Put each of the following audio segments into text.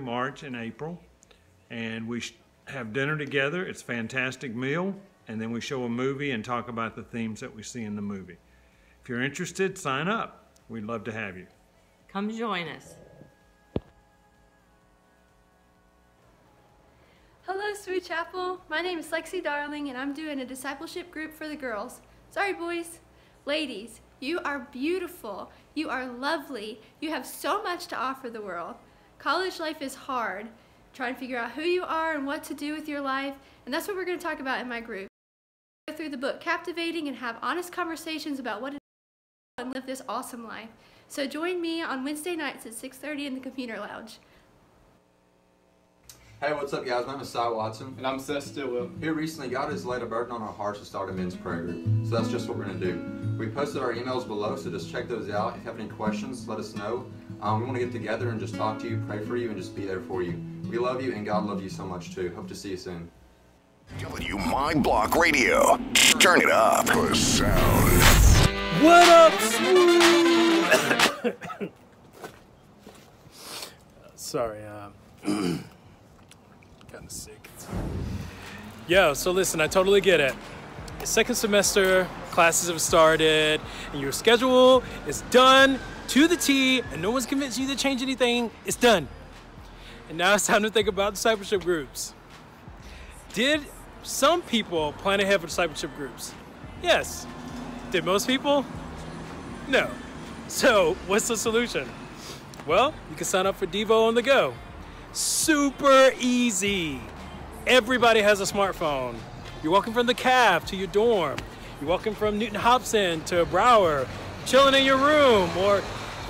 March, and April. And we have dinner together. It's a fantastic meal. And then we show a movie and talk about the themes that we see in the movie. If you're interested, sign up. We'd love to have you. Come join us. Hello, Sweet Chapel. My name is Lexi Darling, and I'm doing a discipleship group for the girls. Sorry, boys. Ladies, you are beautiful. You are lovely. You have so much to offer the world. College life is hard. Trying to figure out who you are and what to do with your life, and that's what we're going to talk about in my group. Go through the book Captivating and have honest conversations about what it is and live this awesome life. So join me on Wednesday nights at 6:30 in the Computer Lounge. Hey, what's up, guys? My name is Cy Watson. And I'm Seth Stillwell. Here recently, God has laid a burden on our hearts to start a men's prayer group. So that's just what we're going to do. We posted our emails below, so just check those out. If you have any questions, let us know. We want to get together and just talk to you, pray for you, and just be there for you. We love you, and God loves you so much, too. Hope to see you soon. W My Block Radio. Turn it up. The sound. What up, Swoop? Sorry, kind of sick. Yo, so listen, I totally get it. Second semester, classes have started, and your schedule is done to the T, and no one's convinced you to change anything. It's done. And now it's time to think about discipleship groups. Did some people plan ahead for discipleship groups? Yes. Did most people? No. So what's the solution? Well, you can sign up for Devo on the go. Super easy. Everybody has a smartphone. You're walking from the caf to your dorm. You're walking from Newton Hobson to Broward, chilling in your room or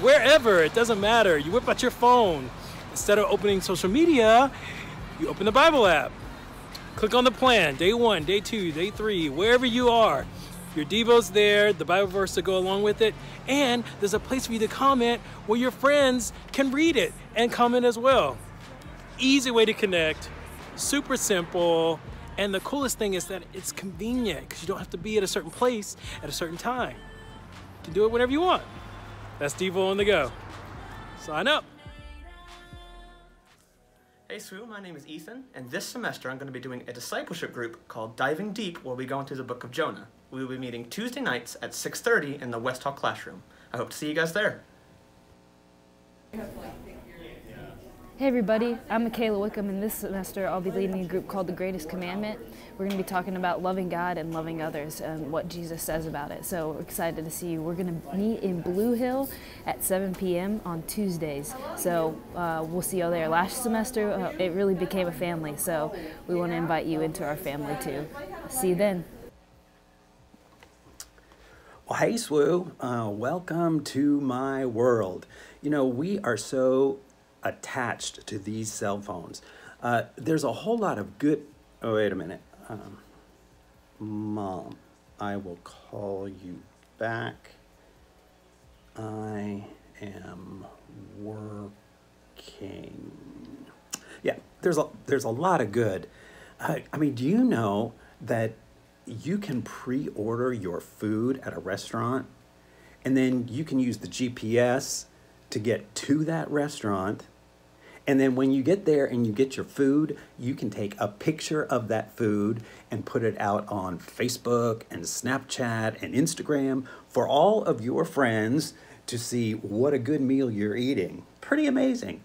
wherever, it doesn't matter. You whip out your phone. Instead of opening social media, you open the Bible app. Click on the plan, day 1, day 2, day 3, wherever you are. Your Devo's there, the Bible verse to go along with it, and there's a place for you to comment where your friends can read it and comment as well. Easy way to connect, super simple, and the coolest thing is that it's convenient because you don't have to be at a certain place at a certain time. You can do it whenever you want. That's Devo on the go. Sign up. Hey Sue, my name is Ethan, and this semester I'm going to be doing a discipleship group called Diving Deep, where we go into the book of Jonah. We will be meeting Tuesday nights at 6:30 in the West Hall classroom. I hope to see you guys there. Hey everybody, I'm Michaela Wickham, and this semester I'll be leading a group called The Greatest Commandment. We're going to be talking about loving God and loving others and what Jesus says about it. So we're excited to see you. We're going to meet in Blue Hill at 7 p.m. on Tuesdays. So we'll see you there. Last semester it really became a family, so we want to invite you into our family too. See you then. Well, hey Swoo, welcome to my world. You know, we are so attached to these cell phones. There's a whole lot of good, oh wait a minute. Mom, I will call you back. I am working. Yeah, there's a lot of good. I mean, do you know that you can pre-order your food at a restaurant and then you can use the GPS to get to that restaurant, and then when you get there and you get your food, you can take a picture of that food and put it out on Facebook and Snapchat and Instagram for all of your friends to see what a good meal you're eating. Pretty amazing.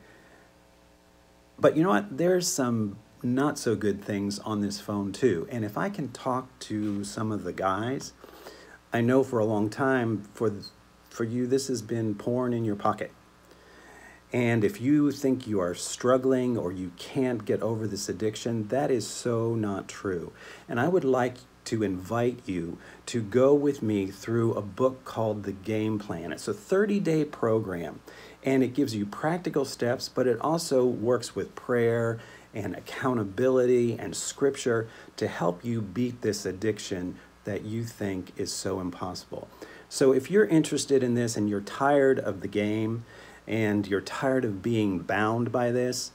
But you know what? There's some not so good things on this phone too. And if I can talk to some of the guys, I know for a long time for you this has been porn in your pocket. And if you think you are struggling or you can't get over this addiction, that is so not true. And I would like to invite you to go with me through a book called The Game Plan. It's a 30-day program, and it gives you practical steps, but it also works with prayer and accountability and scripture to help you beat this addiction that you think is so impossible. So if you're interested in this and you're tired of the game and you're tired of being bound by this,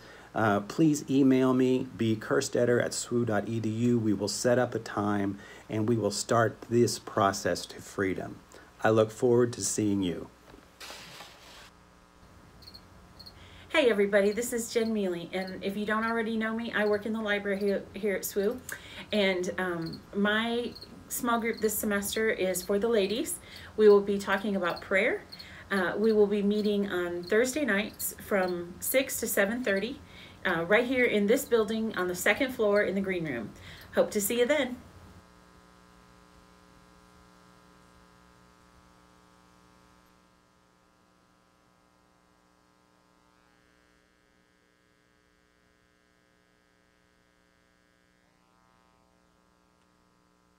please email me, bkerstetter@swoo.edu. We will set up a time and we will start this process to freedom. I look forward to seeing you. Hey everybody, this is Jen Mealy, and if you don't already know me, I work in the library here at SWU, and my small group this semester is for the ladies. We will be talking about prayer. We will be meeting on Thursday nights from 6 to 7:30 right here in this building on the second floor in the green room. Hope to see you then.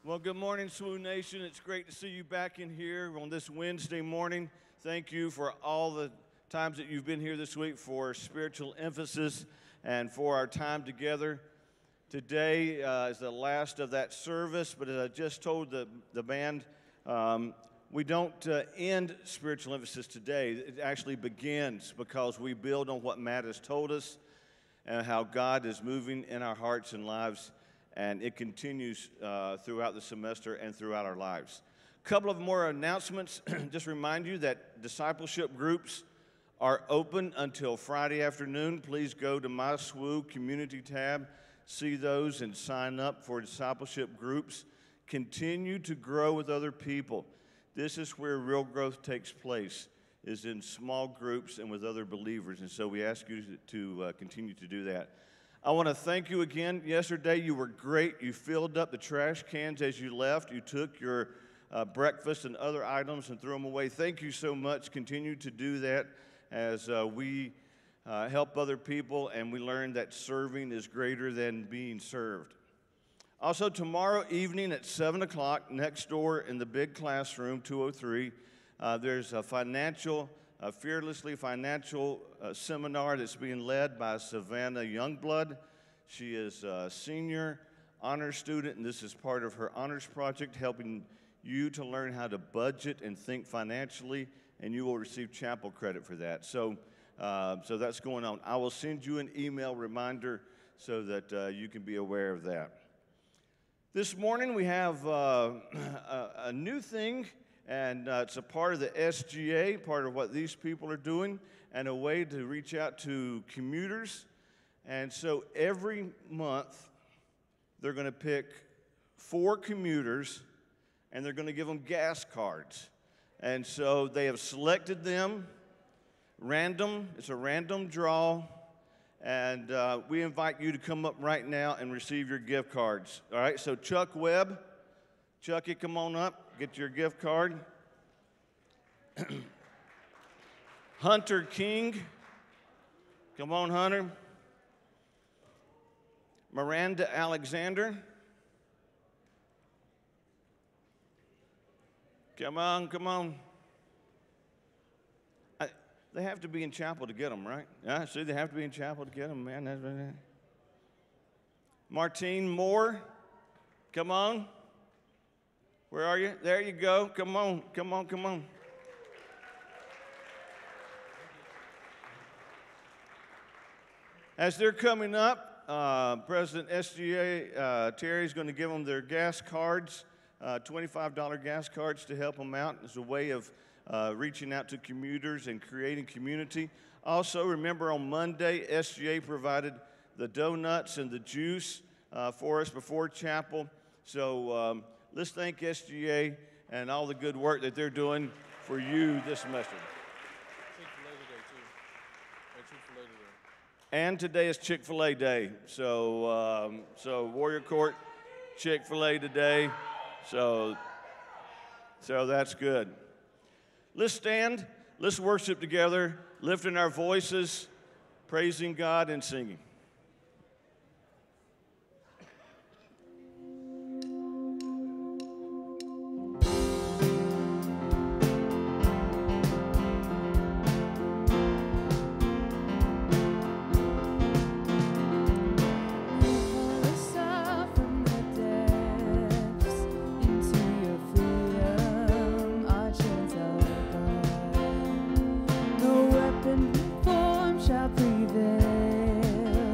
Well, good morning, SWU Nation. It's great to see you back in here on this Wednesday morning. Thank you for all the times that you've been here this week for spiritual emphasis and for our time together. Today is the last of that service, but as I just told the band, we don't end spiritual emphasis today. It actually begins because we build on what Matt has told us and how God is moving in our hearts and lives. And it continues throughout the semester and throughout our lives. A couple of more announcements. Just remind you that discipleship groups are open until Friday afternoon. Please go to My SWU Community tab, see those, and sign up for discipleship groups. Continue to grow with other people. This is where real growth takes place, is in small groups and with other believers. And so we ask you to continue to do that. I want to thank you again. Yesterday, you were great. You filled up the trash cans as you left. You took your breakfast and other items and threw them away. Thank you so much. Continue to do that as we help other people, and we learn that serving is greater than being served. Also, tomorrow evening at 7 o'clock, next door in the big classroom, 203, there's a Fearlessly Financial seminar that's being led by Savannah Youngblood. She is a senior honors student, and this is part of her honors project, helping you to learn how to budget and think financially, and you will receive chapel credit for that. So that's going on. I will send you an email reminder so that you can be aware of that. This morning we have a new thing. And it's a part of the SGA, part of what these people are doing, and a way to reach out to commuters. And so every month, they're going to pick 4 commuters, and they're going to give them gas cards. And so they have selected them, random. It's a random draw. And we invite you to come up right now and receive your gift cards. All right, so Chuck Webb, Chucky, come on up. Get your gift card. Hunter King. Come on, Hunter. Miranda Alexander. Come on, come on. They have to be in chapel to get them, right? Yeah, see, they have to be in chapel to get them, man. That's right. Martine Moore. Come on. Where are you? There you go. Come on, come on, come on. As they're coming up, President SGA Terry is going to give them their gas cards, $25 gas cards to help them out as a way of reaching out to commuters and creating community. Also, remember on Monday, SGA provided the donuts and the juice for us before chapel. So let's thank SGA and all the good work that they're doing for you this semester. And today is Chick-fil-A Day. So Warrior Court, Chick-fil-A today. So that's good. Let's stand. Let's worship together, lifting our voices, praising God and singing. Shall prevail.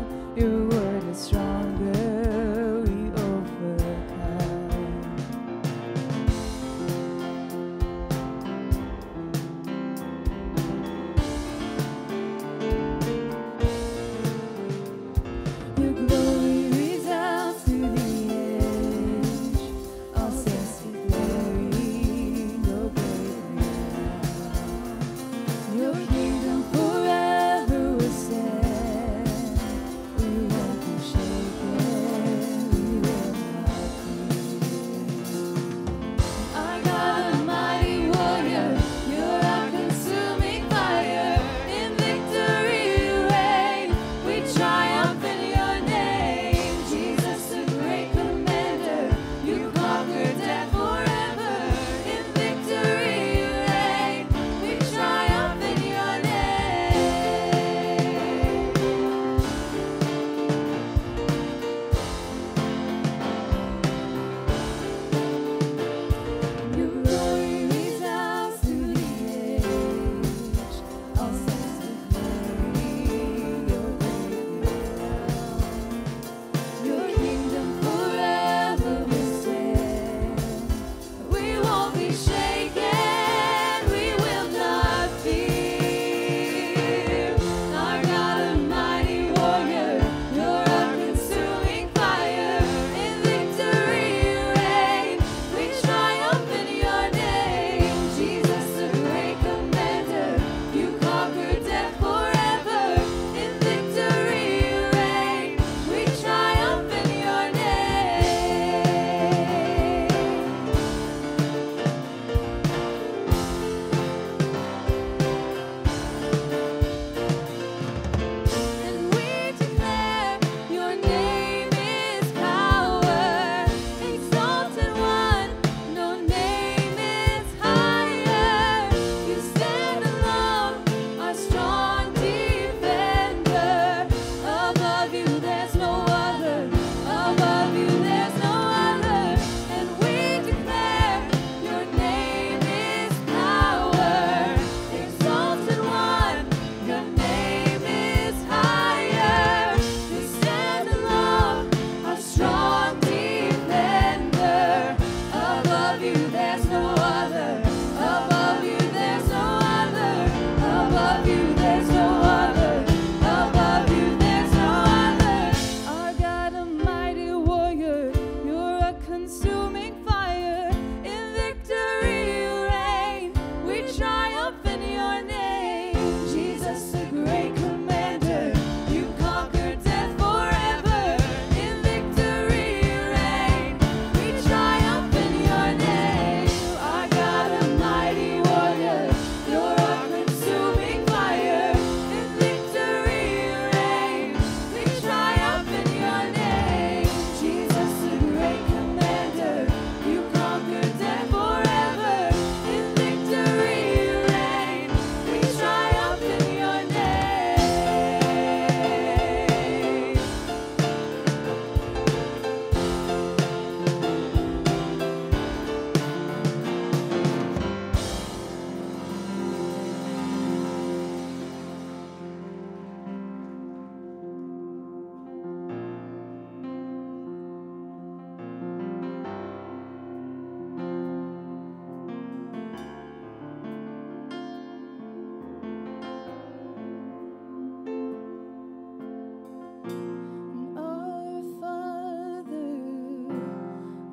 Our Father,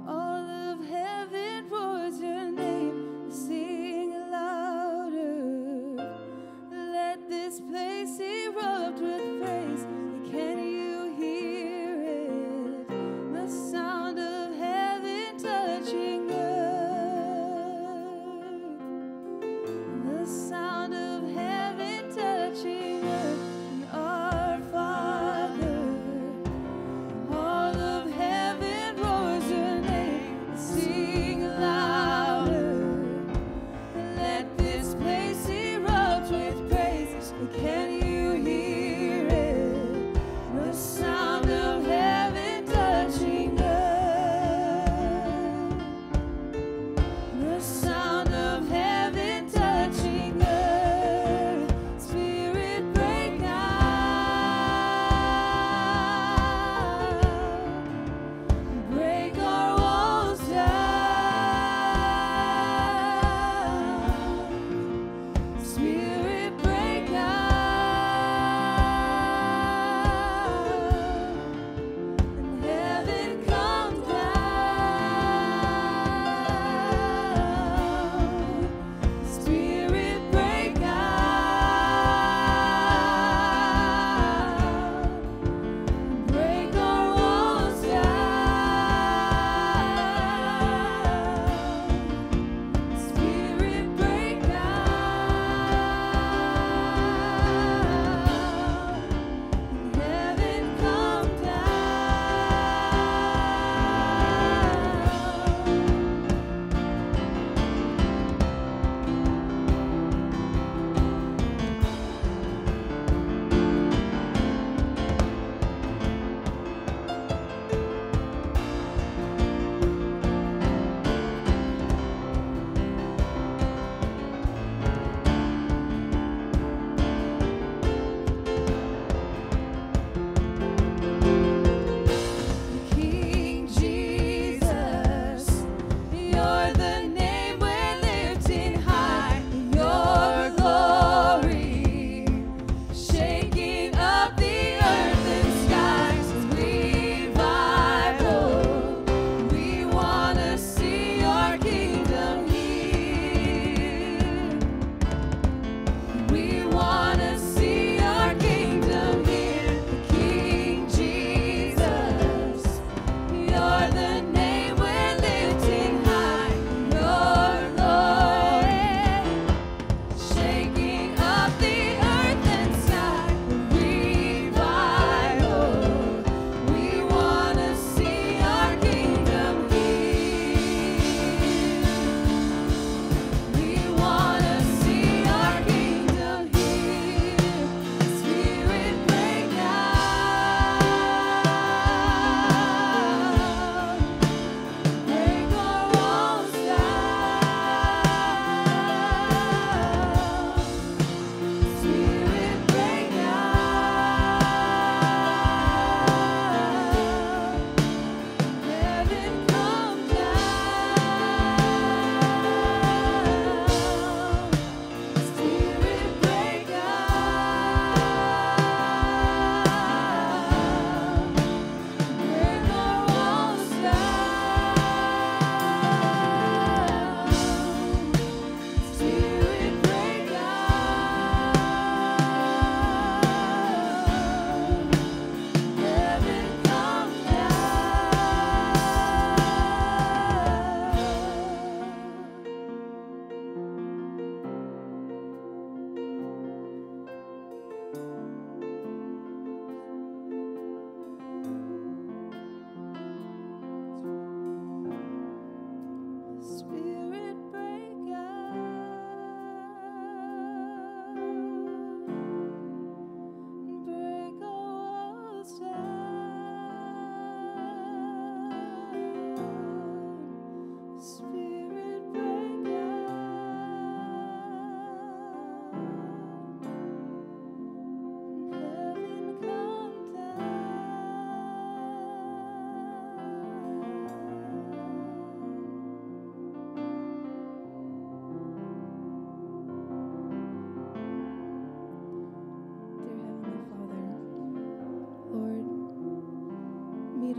all of heaven pours your name. Sing louder. Let this place erupt with praise. Can you hear it? The sound of heaven touching earth. The sound of heaven touching earth. Our Father,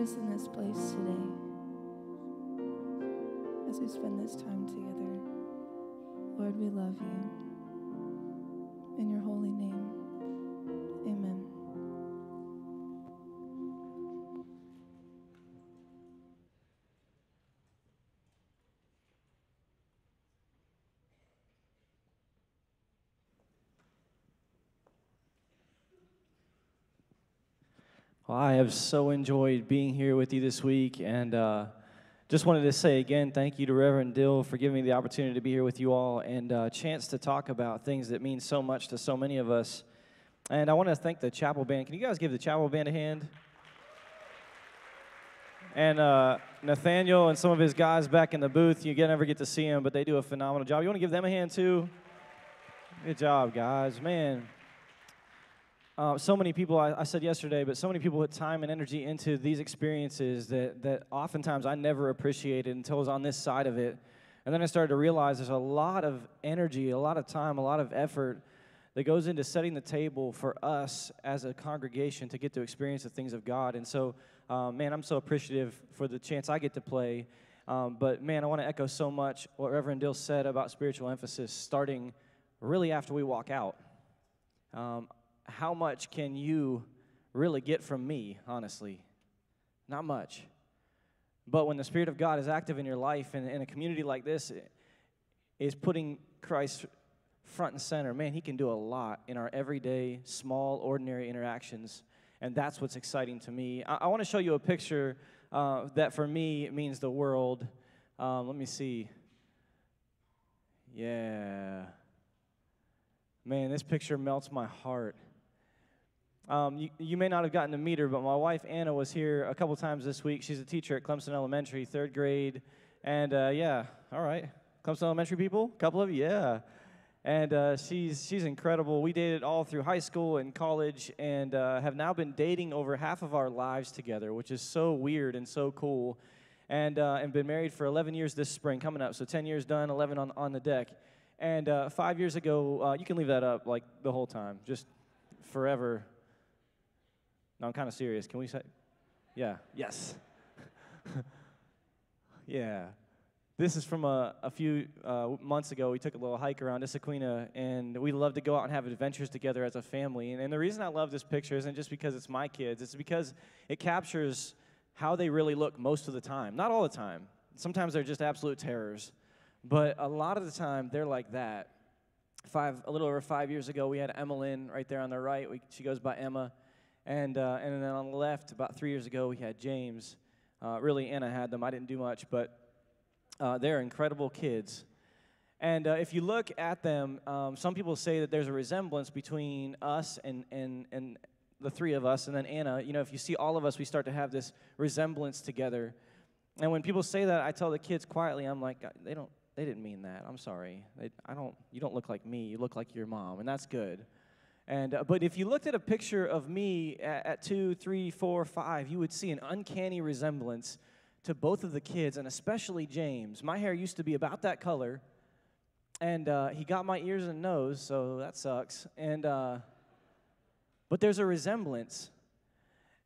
us in this place today as we spend this time together. Lord, we love you. In your holy name, amen. Well, I have so enjoyed being here with you this week, and just wanted to say again, thank you to Reverend Dill for giving me the opportunity to be here with you all and a chance to talk about things that mean so much to so many of us. And I want to thank the chapel band. Can you guys give the chapel band a hand? And Nathaniel and some of his guys back in the booth, you never get to see them, but they do a phenomenal job. You want to give them a hand too? Good job, guys. Man. So many people, I said yesterday, but so many people put time and energy into these experiences that oftentimes I never appreciated until I was on this side of it. And then I started to realize there's a lot of energy, a lot of time, a lot of effort that goes into setting the table for us as a congregation to get to experience the things of God. And so, man, I'm so appreciative for the chance I get to play. But, man, I want to echo so much what Reverend Dill said about spiritual emphasis starting really after we walk out. How much can you really get from me, honestly? Not much. But when the Spirit of God is active in your life and in a community like this is putting Christ front and center, man, he can do a lot in our everyday, small, ordinary interactions. And that's what's exciting to me. I want to show you a picture that for me means the world. Let me see. Yeah. Man, this picture melts my heart. You may not have gotten to meet her, but my wife, Anna, was here a couple times this week. She's a teacher at Clemson Elementary, 3rd grade. And, yeah, all right. Clemson Elementary people? A couple of you? Yeah. And she's incredible. We dated all through high school and college and have now been dating over half of our lives together, which is so weird and so cool. And been married for 11 years this spring coming up. So 10 years done, 11 on the deck. And 5 years ago, you can leave that up like the whole time, just forever. No, I'm kind of serious. Can we say? Yeah. Yes. Yeah. This is from a few months ago. We took a little hike around Issaquena, and we love to go out and have adventures together as a family. And the reason I love this picture isn't just because it's my kids. It's because it captures how they really look most of the time. Not all the time. Sometimes they're just absolute terrors. But a lot of the time, they're like that. A little over 5 years ago, we had Emmeline right there on the right. She goes by Emma. And then on the left, about 3 years ago, we had James. Really, Anna had them. I didn't do much, but they're incredible kids. And if you look at them, some people say that there's a resemblance between us and the three of us, and then Anna. You know, if you see all of us, we start to have this resemblance together. And when people say that, I tell the kids quietly, I'm like, they didn't mean that. I'm sorry. You don't look like me. You look like your mom, and that's good. And but if you looked at a picture of me at 2, 3, 4, 5, you would see an uncanny resemblance to both of the kids, and especially James. My hair used to be about that color, and he got my ears and nose, so that sucks. And but there's a resemblance.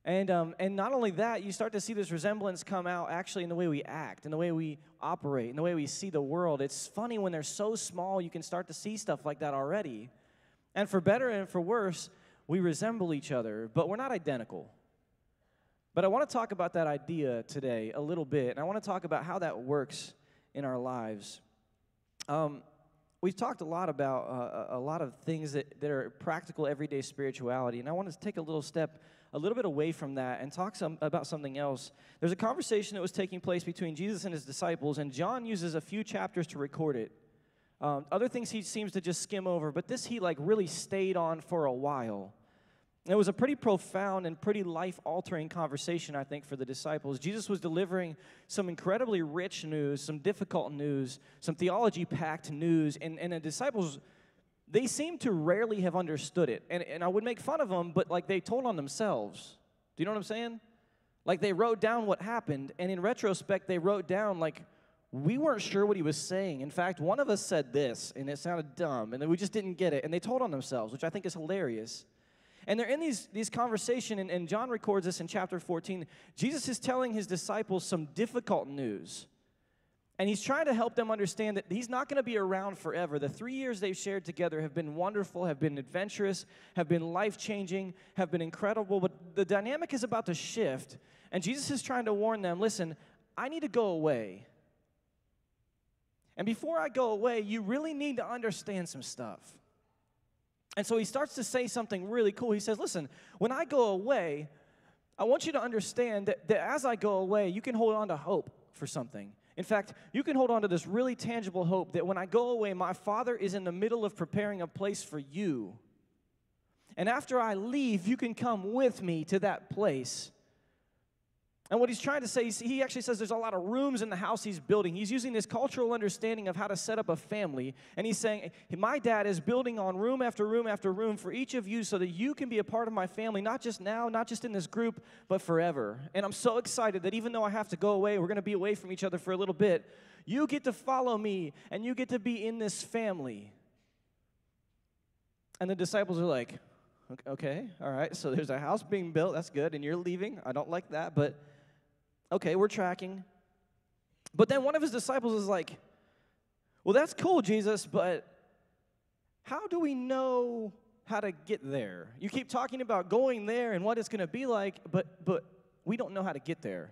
And not only that, you start to see this resemblance come out actually in the way we act, in the way we operate, in the way we see the world. It's funny when they're so small, you can start to see stuff like that already. And for better and for worse, we resemble each other, but we're not identical. But I want to talk about that idea today a little bit, and I want to talk about how that works in our lives. We've talked a lot about a lot of things that are practical, everyday spirituality, and I want to take a little step a little bit away from that and talk about something else. There's a conversation that was taking place between Jesus and his disciples, and John uses a few chapters to record it. Other things he seems to just skim over, but this he really stayed on for a while. It was a pretty profound and pretty life-altering conversation, I think, for the disciples. Jesus was delivering some incredibly rich news, some difficult news, some theology-packed news, and the disciples, they seemed to rarely have understood it. And I would make fun of them, but they told on themselves. Do you know what I'm saying? They wrote down what happened, and in retrospect, they wrote down, we weren't sure what he was saying. In fact, one of us said this, and it sounded dumb, and we just didn't get it. And they told on themselves, which I think is hilarious. And they're in these conversation, and John records this in chapter 14. Jesus is telling his disciples some difficult news. And he's trying to help them understand that he's not going to be around forever. The 3 years they've shared together have been wonderful, have been adventurous, have been life-changing, have been incredible. But the dynamic is about to shift. And Jesus is trying to warn them, listen, I need to go away. And before I go away, you really need to understand some stuff. And so he starts to say something really cool. He says, listen, when I go away, I want you to understand that as I go away, you can hold on to hope for something. In fact, you can hold on to this really tangible hope that when I go away, my Father is in the middle of preparing a place for you. And after I leave, you can come with me to that place. And what he's trying to say, he actually says there's a lot of rooms in the house he's building. He's using this cultural understanding of how to set up a family. And he's saying, my dad is building on room after room after room for each of you so that you can be a part of my family, not just now, not just in this group, but forever. And I'm so excited that even though I have to go away, we're going to be away from each other for a little bit, you get to follow me and you get to be in this family. And the disciples are like, okay, all right, so there's a house being built, that's good, and you're leaving. I don't like that, but okay, we're tracking. But then one of his disciples is like, well, that's cool, Jesus, but how do we know how to get there? You keep talking about going there and what it's going to be like, but we don't know how to get there.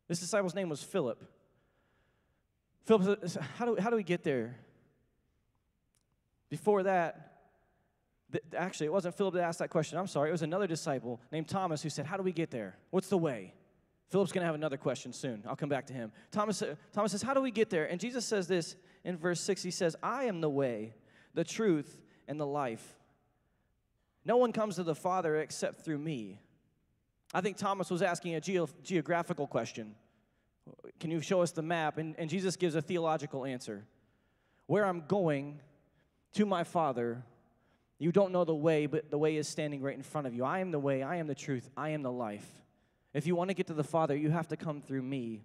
This disciple's name was Philip. Philip said, how do we get there? Before that, actually, it wasn't Philip that asked that question. I'm sorry. It was another disciple named Thomas who said, how do we get there? What's the way? Philip's going to have another question soon. I'll come back to him. Thomas says, how do we get there? And Jesus says this in verse 6. He says, I am the way, the truth, and the life. No one comes to the Father except through me. I think Thomas was asking a geographical question. Can you show us the map? And Jesus gives a theological answer. Where I'm going to my Father, you don't know the way, but the way is standing right in front of you. I am the way, I am the truth, I am the life. If you want to get to the Father, you have to come through me.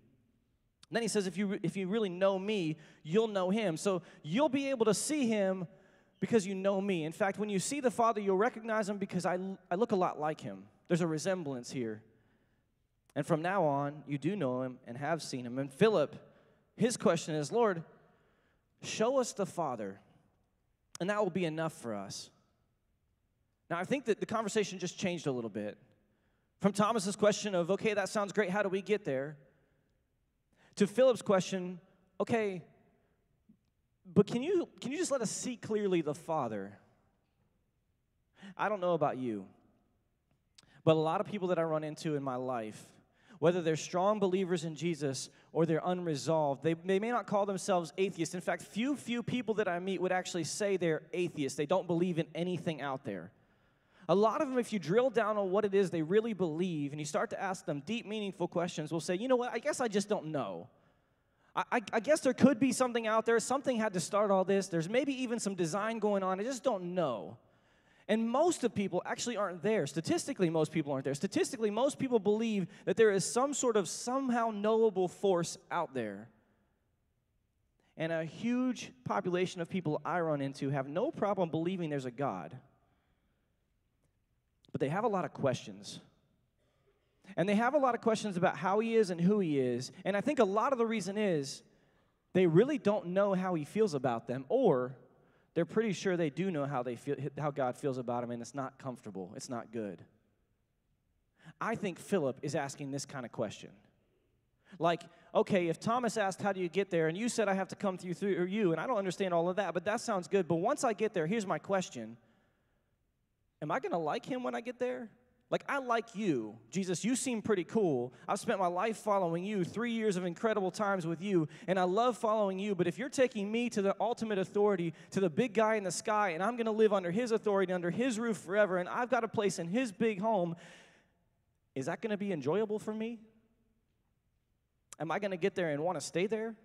And then he says, if you really know me, you'll know him. So you'll be able to see him because you know me. In fact, when you see the Father, you'll recognize him because I look a lot like him. There's a resemblance here. And from now on, you do know him and have seen him. And Philip, his question is, Lord, show us the Father, and that will be enough for us. Now, I think that the conversation just changed a little bit. From Thomas's question of, okay, that sounds great, how do we get there? To Philip's question, okay, but can you just let us see clearly the Father? I don't know about you, but a lot of people that I run into in my life, whether they're strong believers in Jesus or they're unresolved, they may not call themselves atheists. In fact, few people that I meet would actually say they're atheists. They don't believe in anything out there. A lot of them, if you drill down on what it is they really believe and you start to ask them deep, meaningful questions, will say, you know what, I guess I just don't know. I guess there could be something out there. Something had to start all this. There's maybe even some design going on. I just don't know. And most of people actually aren't there. Statistically, most people aren't there. Statistically, most people believe that there is some sort of somehow knowable force out there. And a huge population of people I run into have no problem believing there's a God. But they have a lot of questions. And they have a lot of questions about how he is and who he is. And I think a lot of the reason is they really don't know how he feels about them, or they're pretty sure they do know how God feels about them, and it's not comfortable. It's not good. I think Philip is asking this kind of question. Like, okay, if Thomas asked, how do you get there? And you said I have to come through you, and I don't understand all of that, but that sounds good. But once I get there, here's my question. Am I going to like him when I get there? Like, I like you. Jesus, you seem pretty cool. I've spent my life following you, 3 years of incredible times with you, and I love following you. But if you're taking me to the ultimate authority, to the big guy in the sky, and I'm going to live under his authority, under his roof forever, and I've got a place in his big home, is that going to be enjoyable for me? Am I going to get there and want to stay there?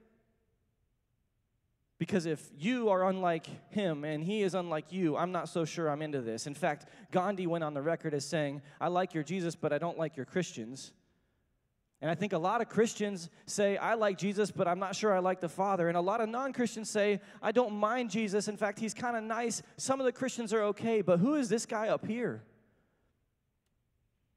Because if you are unlike him and he is unlike you, I'm not so sure I'm into this. In fact, Gandhi went on the record as saying, I like your Jesus, but I don't like your Christians. And I think a lot of Christians say, I like Jesus, but I'm not sure I like the Father. And a lot of non-Christians say, I don't mind Jesus. In fact, he's kind of nice. Some of the Christians are okay, but who is this guy up here?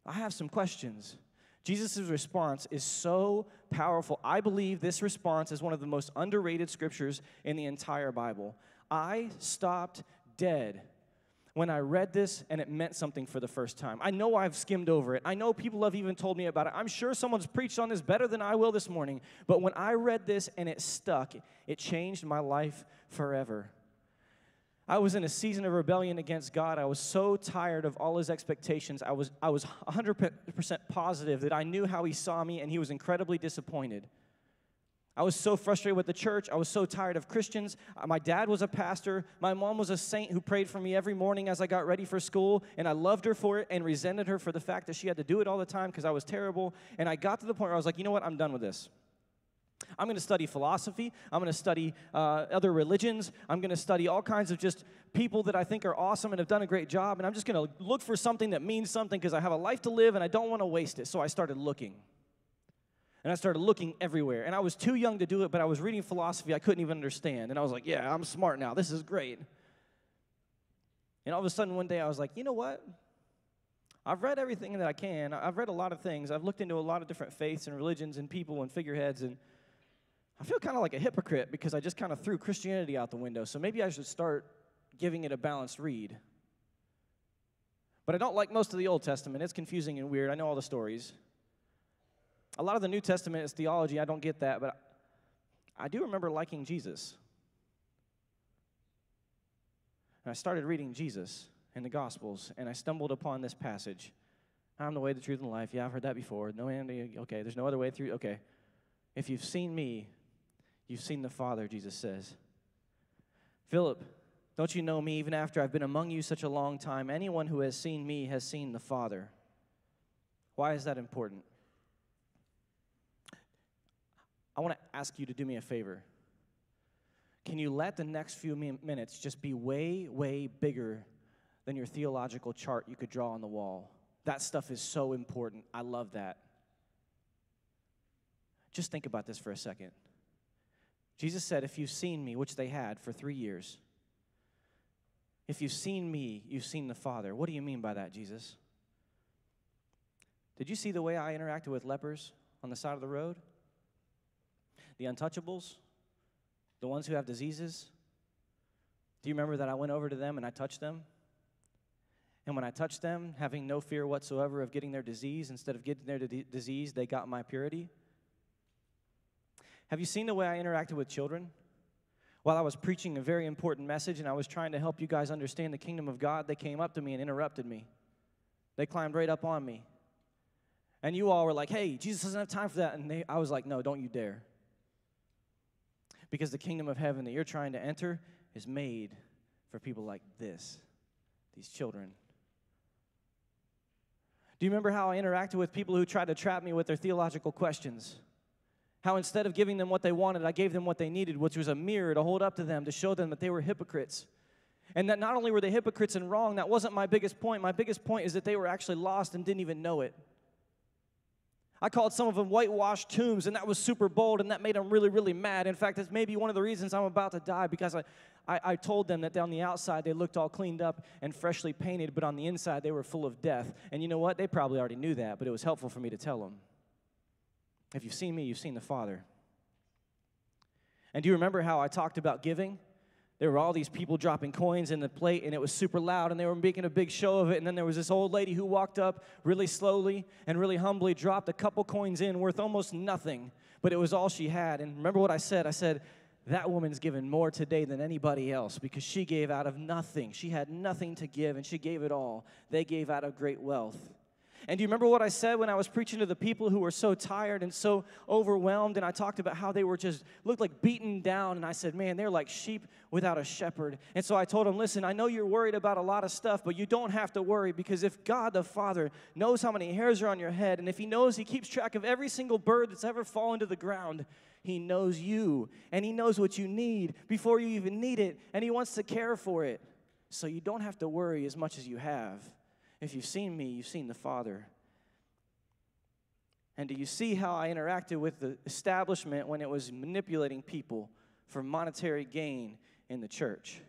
I have some questions. Jesus' response is so powerful. I believe this response is one of the most underrated scriptures in the entire Bible. I stopped dead when I read this and it meant something for the first time. I know I've skimmed over it. I know people have even told me about it. I'm sure someone's preached on this better than I will this morning. But when I read this and it stuck, it changed my life forever. I was in a season of rebellion against God. I was so tired of all his expectations. I was 100% positive that I knew how he saw me, and he was incredibly disappointed. I was so frustrated with the church. I was so tired of Christians. My dad was a pastor. My mom was a saint who prayed for me every morning as I got ready for school, and I loved her for it and resented her for the fact that she had to do it all the time because I was terrible. And I got to the point where I was like, you know what? I'm done with this. I'm going to study philosophy. I'm going to study other religions. I'm going to study all kinds of just people that I think are awesome and have done a great job. And I'm just going to look for something that means something because I have a life to live and I don't want to waste it. So I started looking. And I started looking everywhere. And I was too young to do it, but I was reading philosophy I couldn't even understand. And I was like, yeah, I'm smart now. This is great. And all of a sudden one day I was like, you know what? I've read everything that I can. I've read a lot of things. I've looked into a lot of different faiths and religions and people and figureheads, and I feel kind of like a hypocrite because I just kind of threw Christianity out the window. So maybe I should start giving it a balanced read. But I don't like most of the Old Testament. It's confusing and weird. I know all the stories. A lot of the New Testament is theology. I don't get that, but I do remember liking Jesus. And I started reading Jesus in the Gospels, and I stumbled upon this passage. I'm the way, the truth, and the life. Yeah, I've heard that before. No, okay, there's no other way through. Okay. If you've seen me, you've seen the Father, Jesus says. Philip, don't you know me even after I've been among you such a long time? Anyone who has seen me has seen the Father. Why is that important? I want to ask you to do me a favor. Can you let the next few minutes just be way, way bigger than your theological chart you could draw on the wall? That stuff is so important. I love that. Just think about this for a second. Jesus said, if you've seen me, which they had for 3 years, if you've seen me, you've seen the Father. What do you mean by that, Jesus? Did you see the way I interacted with lepers on the side of the road? The untouchables? The ones who have diseases? Do you remember that I went over to them and I touched them? And when I touched them, having no fear whatsoever of getting their disease, instead of getting their disease, they got my purity? Have you seen the way I interacted with children? While I was preaching a very important message and I was trying to help you guys understand the kingdom of God, they came up to me and interrupted me. They climbed right up on me. And you all were like, hey, Jesus doesn't have time for that. And I was like, no, don't you dare. Because the kingdom of heaven that you're trying to enter is made for people like this, these children. Do you remember how I interacted with people who tried to trap me with their theological questions? How instead of giving them what they wanted, I gave them what they needed, which was a mirror to hold up to them to show them that they were hypocrites. And that not only were they hypocrites and wrong, that wasn't my biggest point. My biggest point is that they were actually lost and didn't even know it. I called some of them whitewashed tombs, and that was super bold, and that made them really, really mad. In fact, that's maybe one of the reasons I'm about to die, because I told them that on the outside they looked all cleaned up and freshly painted, but on the inside they were full of death. And you know what? They probably already knew that, but it was helpful for me to tell them. If you've seen me, you've seen the Father. And do you remember how I talked about giving? There were all these people dropping coins in the plate, and it was super loud, and they were making a big show of it. And then there was this old lady who walked up really slowly and really humbly, dropped a couple coins in worth almost nothing, but it was all she had. And remember what I said? I said, that woman's given more today than anybody else because she gave out of nothing. She had nothing to give, and she gave it all. They gave out of great wealth. And do you remember what I said when I was preaching to the people who were so tired and so overwhelmed? And I talked about how they were just looked like beaten down. And I said, man, they're like sheep without a shepherd. And so I told them, listen, I know you're worried about a lot of stuff, but you don't have to worry, because if God the Father knows how many hairs are on your head, and if he knows, he keeps track of every single bird that's ever fallen to the ground, he knows you, and he knows what you need before you even need it, and he wants to care for it. So you don't have to worry as much as you have. If you've seen me, you've seen the Father. And do you see how I interacted with the establishment when it was manipulating people for monetary gain in the church?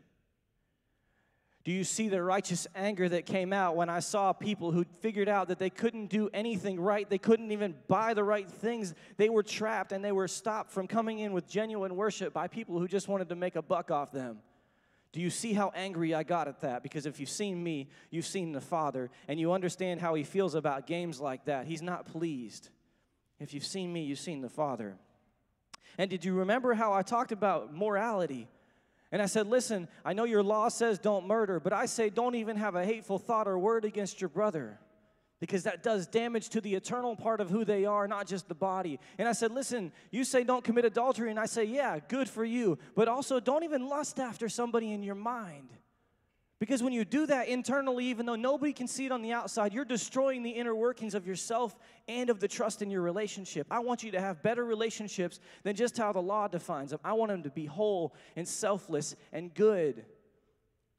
Do you see the righteous anger that came out when I saw people who figured out that they couldn't do anything right? They couldn't even buy the right things. They were trapped and they were stopped from coming in with genuine worship by people who just wanted to make a buck off them. Do you see how angry I got at that? Because if you've seen me, you've seen the Father, and you understand how he feels about games like that. He's not pleased. If you've seen me, you've seen the Father. And did you remember how I talked about morality? And I said, listen, I know your law says don't murder, but I say don't even have a hateful thought or word against your brother, because that does damage to the eternal part of who they are, not just the body. And I said, listen, you say don't commit adultery, and I say, yeah, good for you, but also don't even lust after somebody in your mind. Because when you do that internally, even though nobody can see it on the outside, you're destroying the inner workings of yourself and of the trust in your relationship. I want you to have better relationships than just how the law defines them. I want them to be whole and selfless and good. Do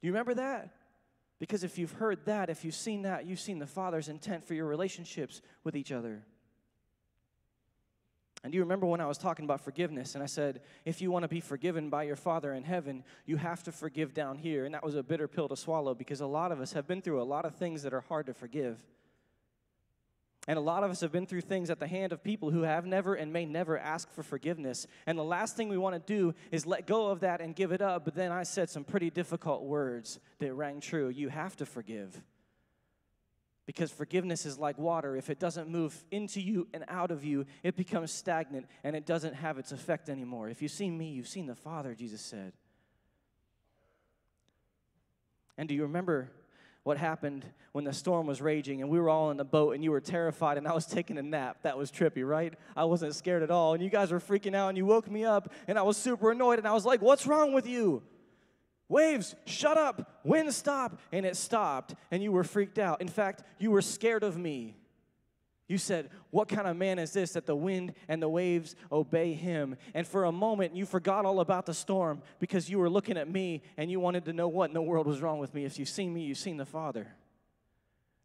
you remember that? Because if you've heard that, if you've seen that, you've seen the Father's intent for your relationships with each other. And do you remember when I was talking about forgiveness, and I said, if you want to be forgiven by your Father in heaven, you have to forgive down here. And that was a bitter pill to swallow, because a lot of us have been through a lot of things that are hard to forgive. And a lot of us have been through things at the hand of people who have never and may never ask for forgiveness. And the last thing we want to do is let go of that and give it up. But then I said some pretty difficult words that rang true. You have to forgive. Because forgiveness is like water. If it doesn't move into you and out of you, it becomes stagnant and it doesn't have its effect anymore. If you've seen me, you've seen the Father, Jesus said. And do you remember what happened when the storm was raging and we were all in the boat and you were terrified and I was taking a nap? That was trippy, right? I wasn't scared at all. And you guys were freaking out and you woke me up and I was super annoyed and I was like, what's wrong with you? Waves, shut up, wind, stop. And it stopped, and you were freaked out. In fact, you were scared of me. You said, what kind of man is this that the wind and the waves obey him? And for a moment, you forgot all about the storm because you were looking at me, and you wanted to know what in the world was wrong with me. If you've seen me, you've seen the Father.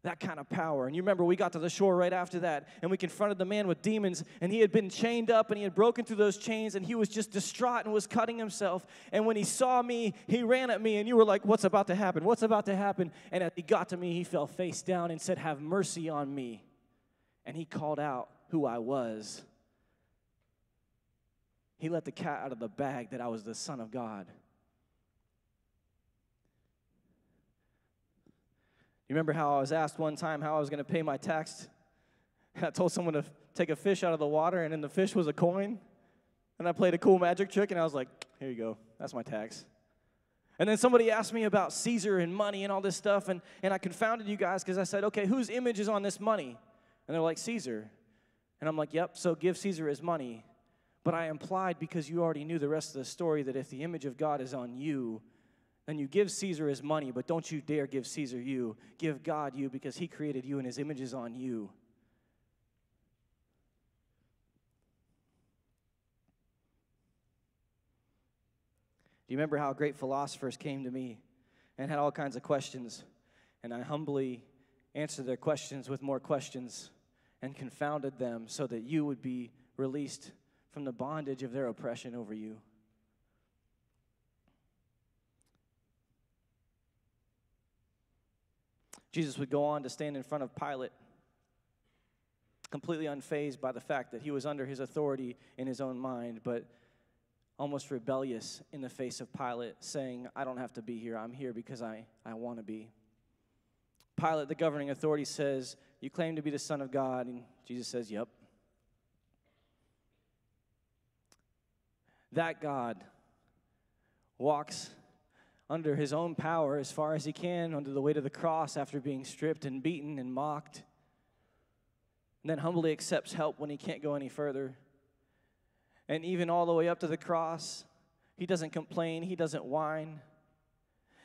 That kind of power. And you remember we got to the shore right after that, and we confronted the man with demons, and he had been chained up, and he had broken through those chains, and he was just distraught and was cutting himself. And when he saw me, he ran at me, and you were like, what's about to happen? What's about to happen? And as he got to me, he fell face down and said, have mercy on me. And he called out who I was. He let the cat out of the bag that I was the Son of God. You remember how I was asked one time how I was going to pay my tax? I told someone to take a fish out of the water, and then the fish was a coin. And I played a cool magic trick, and I was like, here you go. That's my tax. And then somebody asked me about Caesar and money and all this stuff, and I confounded you guys because I said, okay, whose image is on this money? And they're like, Caesar. And I'm like, yep, so give Caesar his money. But I implied, because you already knew the rest of the story, that if the image of God is on you, then you give Caesar his money, but don't you dare give Caesar you. Give God you, because he created you and his image is on you. Do you remember how great philosophers came to me and had all kinds of questions? And I humbly answered their questions with more questions and confounded them so that you would be released from the bondage of their oppression over you. Jesus would go on to stand in front of Pilate, completely unfazed by the fact that he was under his authority in his own mind, but almost rebellious in the face of Pilate, saying, I don't have to be here. I'm here because I want to be. Pilate, the governing authority, says, you claim to be the Son of God, and Jesus says, yep. That God walks under his own power as far as he can under the weight of the cross after being stripped and beaten and mocked, and then humbly accepts help when he can't go any further. And even all the way up to the cross, he doesn't complain, he doesn't whine.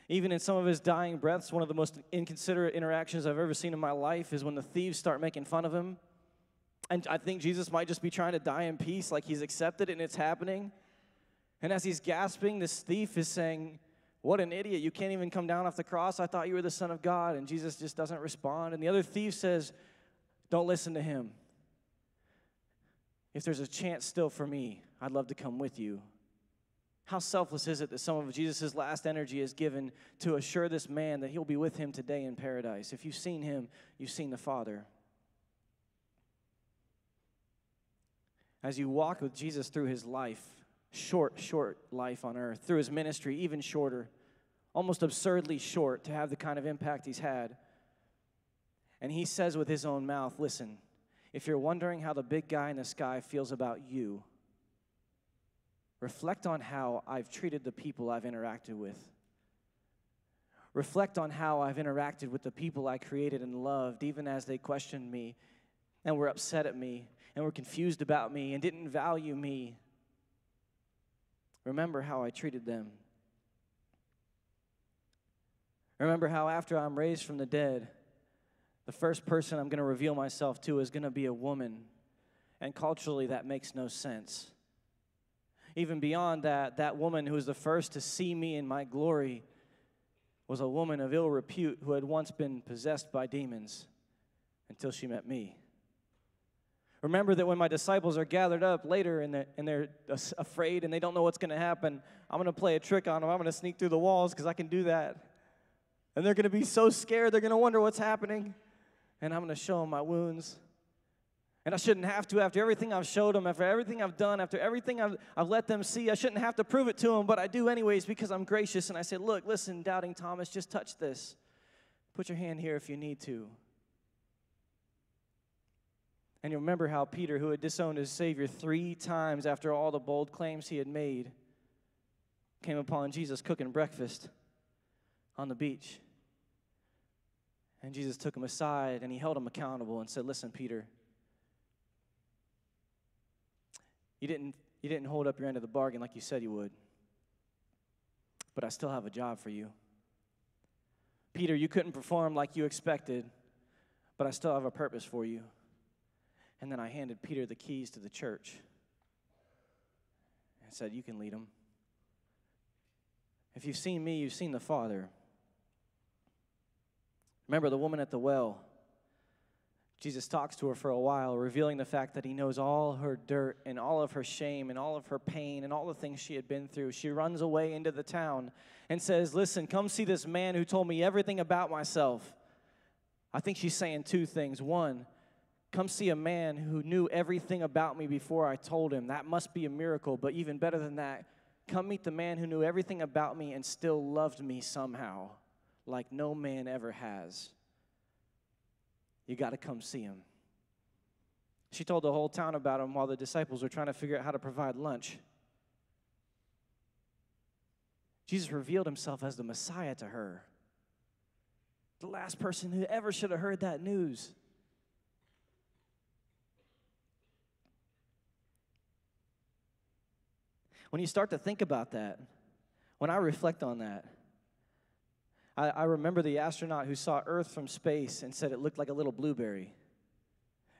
Even in some of his dying breaths, one of the most inconsiderate interactions I've ever seen in my life is when the thieves start making fun of him. And I think Jesus might just be trying to die in peace, like he's accepted it and it's happening. And as he's gasping, this thief is saying, what an idiot, you can't even come down off the cross. I thought you were the Son of God. And Jesus just doesn't respond. And the other thief says, don't listen to him. If there's a chance still for me, I'd love to come with you. How selfless is it that some of Jesus' last energy is given to assure this man that he'll be with him today in paradise? If you've seen him, you've seen the Father. As you walk with Jesus through his life, short life on earth, through his ministry, even shorter, almost absurdly short to have the kind of impact he's had. And he says with his own mouth, listen, if you're wondering how the big guy in the sky feels about you, reflect on how I've treated the people I've interacted with. Reflect on how I've interacted with the people I created and loved, even as they questioned me and were upset at me and were confused about me and didn't value me. Remember how I treated them. Remember how after I'm raised from the dead, the first person I'm going to reveal myself to is going to be a woman. And culturally, that makes no sense. Even beyond that, that woman who was the first to see me in my glory was a woman of ill repute who had once been possessed by demons until she met me. Remember that when my disciples are gathered up later and they're afraid and they don't know what's going to happen, I'm going to play a trick on them. I'm going to sneak through the walls because I can do that. And they're going to be so scared, they're going to wonder what's happening. And I'm going to show them my wounds. And I shouldn't have to after everything I've showed them, after everything I've done, after everything I've let them see. I shouldn't have to prove it to them, but I do anyways because I'm gracious. And I say, look, listen, doubting Thomas, just touch this. Put your hand here if you need to. And you remember how Peter, who had disowned his Savior 3 times after all the bold claims he had made, came upon Jesus cooking breakfast on the beach. And Jesus took him aside and he held him accountable and said, listen, Peter, you didn't hold up your end of the bargain like you said you would. But I still have a job for you. Peter, you couldn't perform like you expected, but I still have a purpose for you. And then I handed Peter the keys to the church and said, you can lead them. If you've seen me, you've seen the Father. Remember the woman at the well. Jesus talks to her for a while, revealing the fact that he knows all her dirt and all of her shame and all of her pain and all the things she had been through. She runs away into the town and says, listen, come see this man who told me everything about myself. I think she's saying 2 things. 1, come see a man who knew everything about me before I told him. That must be a miracle, but even better than that, come meet the man who knew everything about me and still loved me somehow, like no man ever has. You got to come see him. She told the whole town about him while the disciples were trying to figure out how to provide lunch. Jesus revealed himself as the Messiah to her. The last person who ever should have heard that news. When you start to think about that, when I reflect on that, I remember the astronaut who saw Earth from space and said it looked like a little blueberry,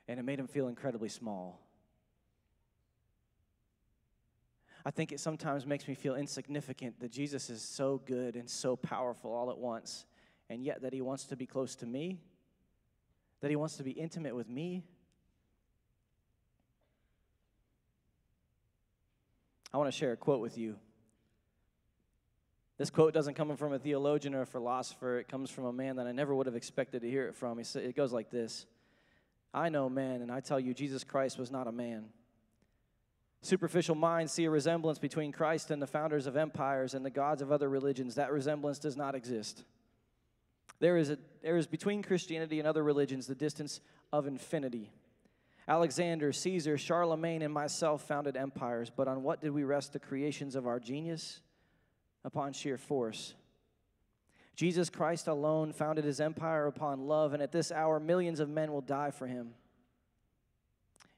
and it made him feel incredibly small. I think it sometimes makes me feel insignificant that Jesus is so good and so powerful all at once, and yet that he wants to be close to me, that he wants to be intimate with me. I want to share a quote with you. This quote doesn't come from a theologian or a philosopher. It comes from a man that I never would have expected to hear it from. It goes like this. I know men, and I tell you, Jesus Christ was not a man. Superficial minds see a resemblance between Christ and the founders of empires and the gods of other religions. That resemblance does not exist. There is between Christianity and other religions the distance of infinity. Alexander, Caesar, Charlemagne, and myself founded empires, but on what did we rest the creations of our genius? Upon sheer force. Jesus Christ alone founded his empire upon love, and at this hour, millions of men will die for him.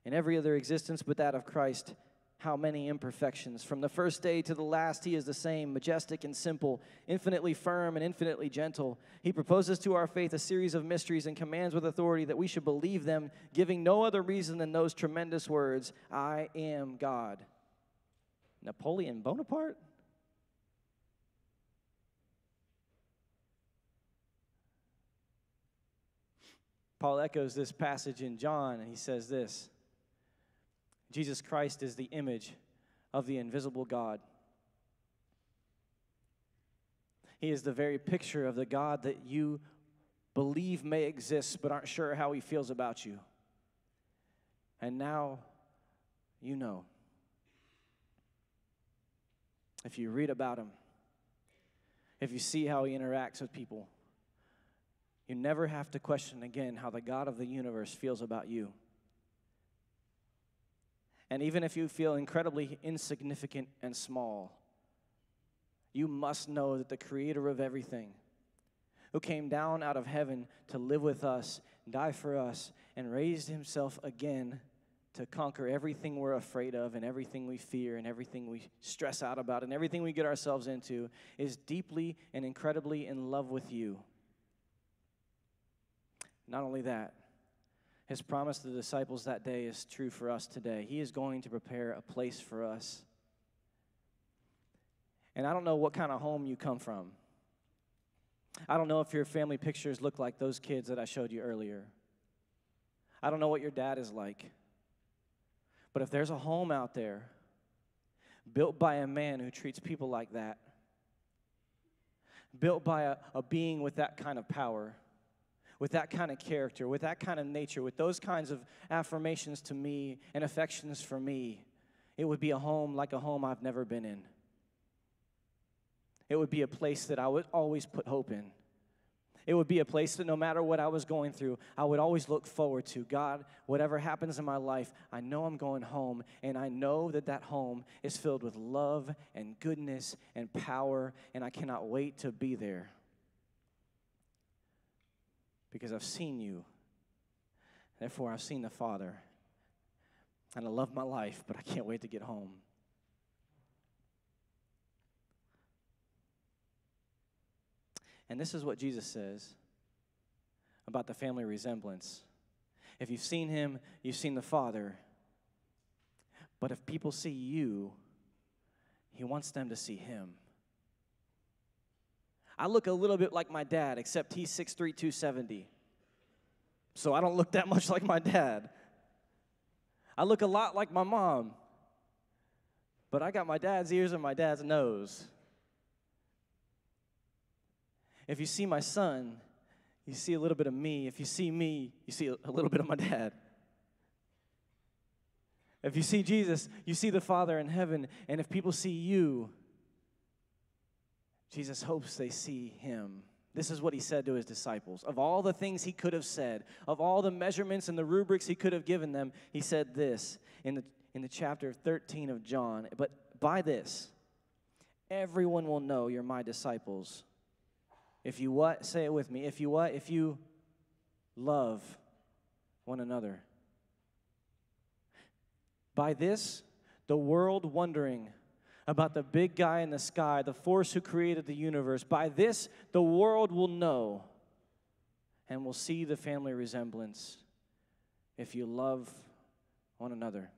In every other existence but that of Christ, how many imperfections. From the first day to the last, he is the same, majestic and simple, infinitely firm and infinitely gentle. He proposes to our faith a series of mysteries and commands with authority that we should believe them, giving no other reason than those tremendous words, I am God. Napoleon Bonaparte? Paul echoes this passage in John, and he says this, Jesus Christ is the image of the invisible God, He is the very picture of the God that you believe may exist but aren't sure how he feels about you. And now you know. If you read about him, if you see how he interacts with people, you never have to question again how the God of the universe feels about you. And even if you feel incredibly insignificant and small, you must know that the creator of everything, who came down out of heaven to live with us, die for us, and raised himself again to conquer everything we're afraid of and everything we fear and everything we stress out about and everything we get ourselves into, is deeply and incredibly in love with you. Not only that, his promise to the disciples that day is true for us today. He is going to prepare a place for us. And I don't know what kind of home you come from. I don't know if your family pictures look like those kids that I showed you earlier. I don't know what your dad is like. But if there's a home out there built by a man who treats people like that, built by a being with that kind of power, with that kind of character, with that kind of nature, with those kinds of affirmations to me and affections for me, it would be a home like a home I've never been in. It would be a place that I would always put hope in. It would be a place that no matter what I was going through, I would always look forward to. God, whatever happens in my life, I know I'm going home, and I know that that home is filled with love and goodness and power, and I cannot wait to be there. Because I've seen you. Therefore, I've seen the Father. And I love my life, but I can't wait to get home. And this is what Jesus says about the family resemblance. If you've seen him, you've seen the Father. But if people see you, he wants them to see him. I look a little bit like my dad, except he's 6'3", 270. So I don't look that much like my dad. I look a lot like my mom. But I got my dad's ears and my dad's nose. If you see my son, you see a little bit of me. If you see me, you see a little bit of my dad. If you see Jesus, you see the Father in heaven. And if people see you, Jesus hopes they see him. This is what he said to his disciples. Of all the things he could have said, of all the measurements and the rubrics he could have given them, he said this in the chapter 13 of John. But by this, everyone will know you're my disciples. If you what? Say it with me. If you what? If you love one another. By this, the world wondering about the big guy in the sky, the force who created the universe. By this, the world will know and will see the family resemblance if you love one another.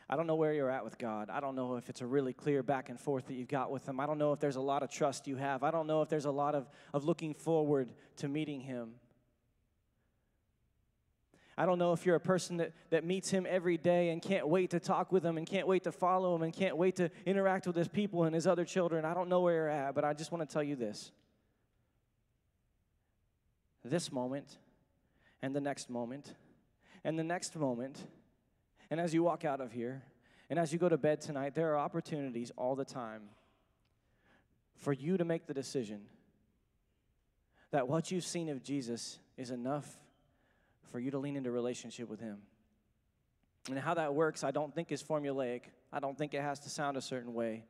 I don't know where you're at with God. I don't know if it's a really clear back and forth that you've got with him. I don't know if there's a lot of trust you have. I don't know if there's a lot of looking forward to meeting him. I don't know if you're a person that meets him every day and can't wait to talk with him and can't wait to follow him and can't wait to interact with his people and his other children. I don't know where you're at, but I just want to tell you this. This moment and the next moment and the next moment, and as you walk out of here and as you go to bed tonight, there are opportunities all the time for you to make the decision that what you've seen of Jesus is enough for you to lean into relationship with him. And how that works, I don't think is formulaic. I don't think it has to sound a certain way.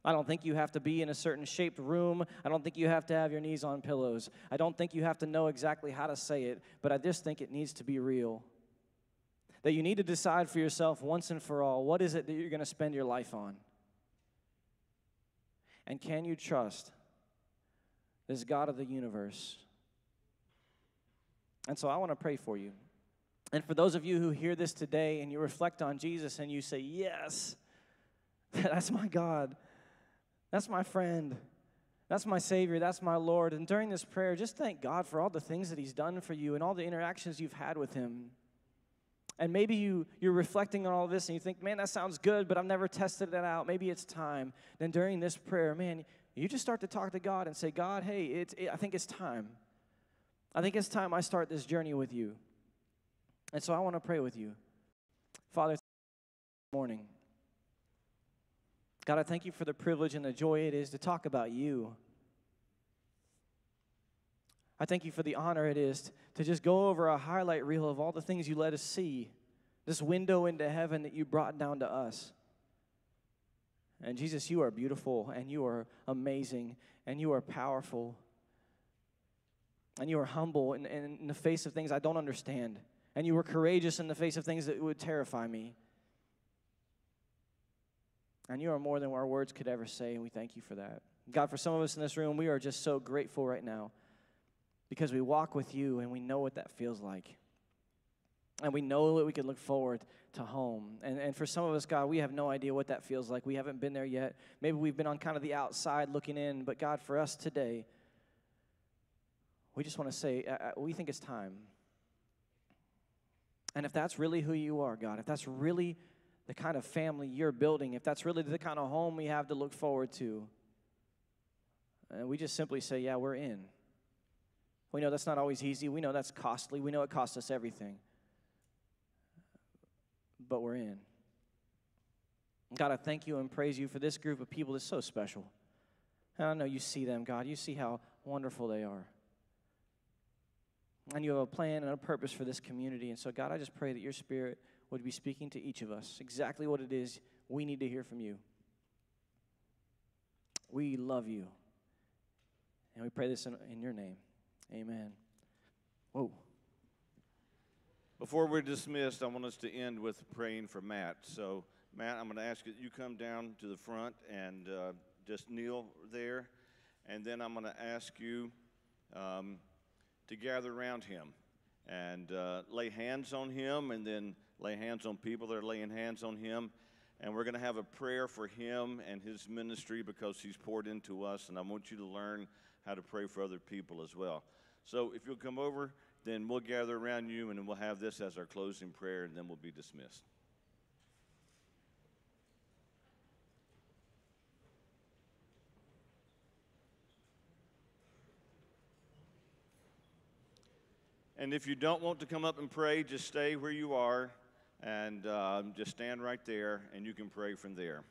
I don't think you have to be in a certain shaped room. I don't think you have to have your knees on pillows. I don't think you have to know exactly how to say it, but I just think it needs to be real. That you need to decide for yourself once and for all, what is it that you're going to spend your life on? And can you trust this God of the universe? And so I want to pray for you. And for those of you who hear this today and you reflect on Jesus and you say, yes, that's my God. That's my friend. That's my Savior. That's my Lord. And during this prayer, just thank God for all the things that he's done for you and all the interactions you've had with him. And maybe you're reflecting on all this and you think, man, that sounds good, but I've never tested it out. Maybe it's time. Then during this prayer, man, you just start to talk to God and say, God, hey, I think it's time. I think it's time I start this journey with you. And so I want to pray with you. Father, this morning, God, I thank you for the privilege and the joy it is to talk about you. I thank you for the honor it is to just go over a highlight reel of all the things you let us see, this window into heaven that you brought down to us. And Jesus, you are beautiful, and you are amazing, and you are powerful, and you are humble in the face of things I don't understand, and you were courageous in the face of things that would terrify me. And you are more than our words could ever say, and we thank you for that. God, for some of us in this room, we are just so grateful right now because we walk with you and we know what that feels like. And we know that we can look forward to home. And for some of us, God, we have no idea what that feels like. We haven't been there yet. Maybe we've been on kind of the outside looking in. But God, for us today, we just want to say, we think it's time. And if that's really who you are, God, if that's really the kind of family you're building, if that's really the kind of home we have to look forward to, we just simply say, yeah, we're in. We know that's not always easy. We know that's costly. We know it costs us everything. But we're in. God, I thank you and praise you for this group of people that's so special. And I know you see them, God. You see how wonderful they are. And you have a plan and a purpose for this community. And so, God, I just pray that your Spirit would be speaking to each of us exactly what it is we need to hear from you. We love you. And we pray this in your name. Amen. Whoa. Before we're dismissed, I want us to end with praying for Matt. So, Matt, I'm going to ask that you come down to the front and just kneel there. And then I'm going to ask you to gather around him and lay hands on him, and then lay hands on people that are laying hands on him. And we're going to have a prayer for him and his ministry because he's poured into us, and I want you to learn how to pray for other people as well. So if you'll come over, then we'll gather around you, and then we'll have this as our closing prayer, and then we'll be dismissed. And if you don't want to come up and pray, just stay where you are and just stand right there, and you can pray from there.